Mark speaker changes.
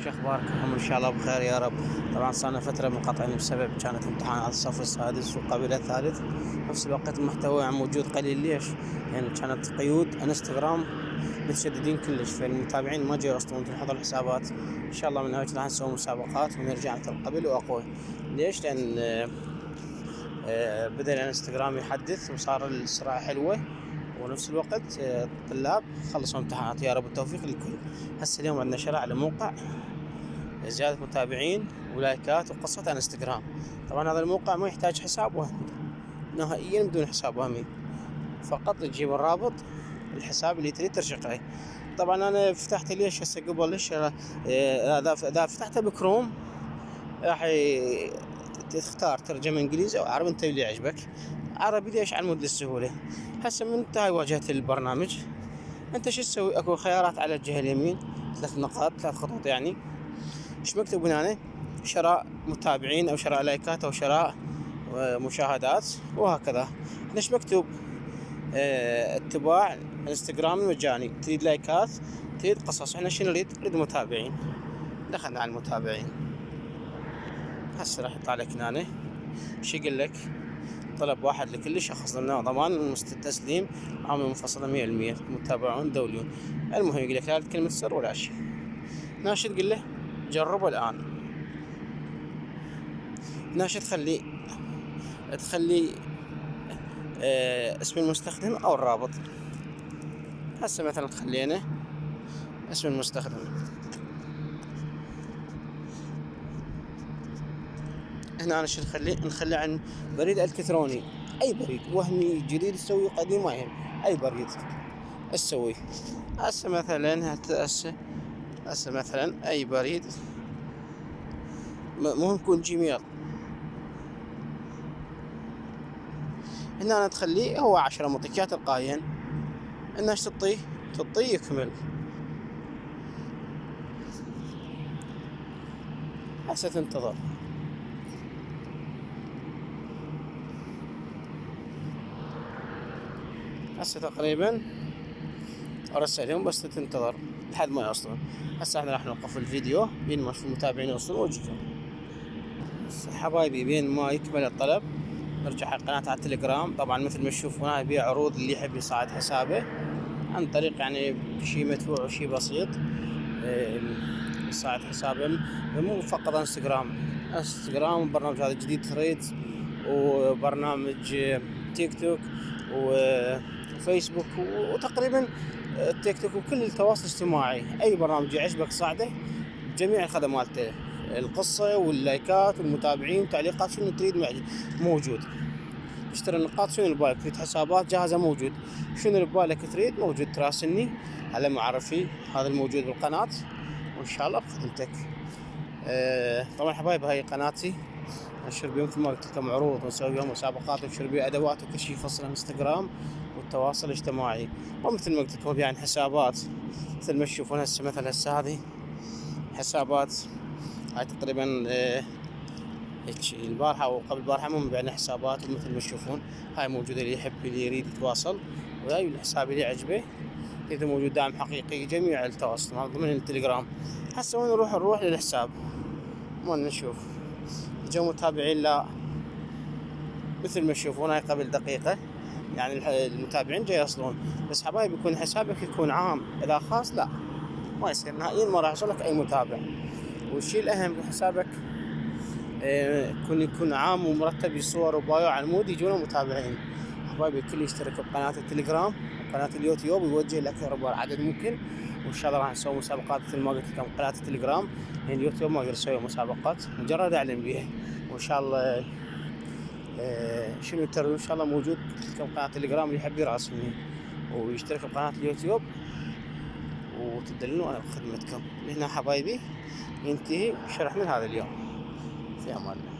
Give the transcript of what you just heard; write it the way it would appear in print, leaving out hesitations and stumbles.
Speaker 1: شو اخباركم؟ ان شاء الله بخير يا رب. طبعا صارنا فتره منقطعين بسبب كانت امتحانات الصف السادس وقبل الثالث. نفس الوقت المحتوى عم موجود قليل. ليش؟ يعني كانت قيود انستغرام متشددين كلش، فالمتابعين ما جاوا يوصلون تنحضر الحسابات. ان شاء الله من هاي راح نسوي مسابقات ونرجع مثل قبل واقوى. ليش؟ لان بدأ الانستغرام يحدث وصار السرعه حلوه، ونفس الوقت الطلاب خلصوا امتحانات. يا رب التوفيق للكل. هسه اليوم عندنا شرع على موقع زيادة متابعين ولايكات وقصة على انستغرام. طبعا هذا الموقع ما يحتاج حساب وهمي نهائيا، بدون حساب وهمي، فقط تجيب الرابط الحساب اللي تريد ترشق عليه. طبعا انا فتحت ليش هسه قبل ليش اذا فتحته بكروم راح تختار ترجمة انجليزي او عربي، انت اللي يعجبك. عربي ليش؟ على مود السهولة. هسه من انت هاي واجهة البرنامج، انت شو تسوي؟ اكو خيارات على الجهة اليمين، 3 نقاط 3 خطوط. يعني ايش مكتوب هنا؟ شراء متابعين او شراء لايكات او شراء مشاهدات وهكذا. ايش مكتوب؟ اتباع انستغرام المجاني. تريد لايكات، تريد قصص. احنا شنو نريد متابعين. دخلنا على المتابعين. هسه راح يطلع لك هنا شو يقول لك؟ طلب واحد لكل شخص ضمن ضمان التسليم عامل منفصلة 100%. متابعون دوليون. المهم يقول لك لا كلمة سر ولا شيء. ناش تقول له جربه الآن. ناش تخلي اسم المستخدم أو الرابط. هسه مثلا خلينا اسم المستخدم. هنا أنا شو نخلي عن بريد إلكتروني. أي بريد وهمي جديد تسوي قديم ما يهم، أي بريد تسوي. هسه مثلا أي بريد، مهم يكون جيميل. هنا أنا تخليه هو 10 مطيكات تلقائيا. هنا ايش تعطيه يكمل. هسه تنتظر. هسه تقريبا ارسلهم، بس تنتظر لحد ما يوصلون. هسه احنا راح نوقف الفيديو بين ما المتابعين يوصلون ويجون. حبايبي بين ما يكمل الطلب نرجع على القناة على التليجرام. طبعا مثل ما تشوفون هاي بيع عروض اللي يحب يصعد حسابه عن طريق يعني شيء مدفوع وشيء بسيط. يصعد حسابه مو فقط انستغرام برنامج هذا جديد ثريدز، وبرنامج تيك توك وفيسبوك، وتقريبا التيك توك وكل التواصل الاجتماعي. اي برنامج يعجبك صعده. جميع الخدمات القصة واللايكات والمتابعين والتعليقات، شنو تريد موجود. اشتري النقاط، شنو اللي ببالك تريد، حسابات جاهزة موجود. شنو اللي ببالك تريد موجود. تراسلني على معرفي، هذا الموجود بالقناة، وان شاء الله بخدمتك. طبعا حبايب هاي قناتي انشر بيها مثل ما قلت لكم عروض، ونسوي بيها مسابقات، ونشر بيها ادوات وكل شيء يخص الانستغرام والتواصل الاجتماعي. ومثل ما قلت لكم يعني حسابات مثل ما تشوفون هسه. مثل هسه هذه حسابات هاي تقريبا هيك البارحة وقبل البارحة مو مبيعنا حسابات. ومثل ما تشوفون هاي موجودة، اللي يحب اللي يريد يتواصل وهاي الحساب اللي يعجبه. إذا موجود دعم حقيقي جميع التواصل ضمن التليجرام. هسه وين نروح للحساب، وين نشوف جو متابعين. لا مثل ما تشوفون هاي قبل دقيقة يعني المتابعين جاي يصلون. بس حبايب يكون حسابك يكون عام، إذا خاص لا ما يصير نهائيا، ما راح يوصلك أي متابع. والشيء الأهم في حسابك يكون عام ومرتب، يصور وبايو على المود يجون متابعين. حبايبي الكل يشترك بقناة التليجرام وقناة اليوتيوب ويوجه لأكبر عدد ممكن. وإن شاء الله راح نسوي مسابقات مثل ما قلت لكم. قناة التليجرام يعني اليوتيوب ما أقدر أسوي مسابقات، مجرد أعلن بيها. وإن شاء الله شنو ترى إن شاء الله موجود لكم قناة التليجرام اللي يحب يراسلني ويشترك بقناة اليوتيوب وتدللوا أنا بخدمتكم. هنا حبايبي ينتهي شرح من هذا اليوم. في أمان الله.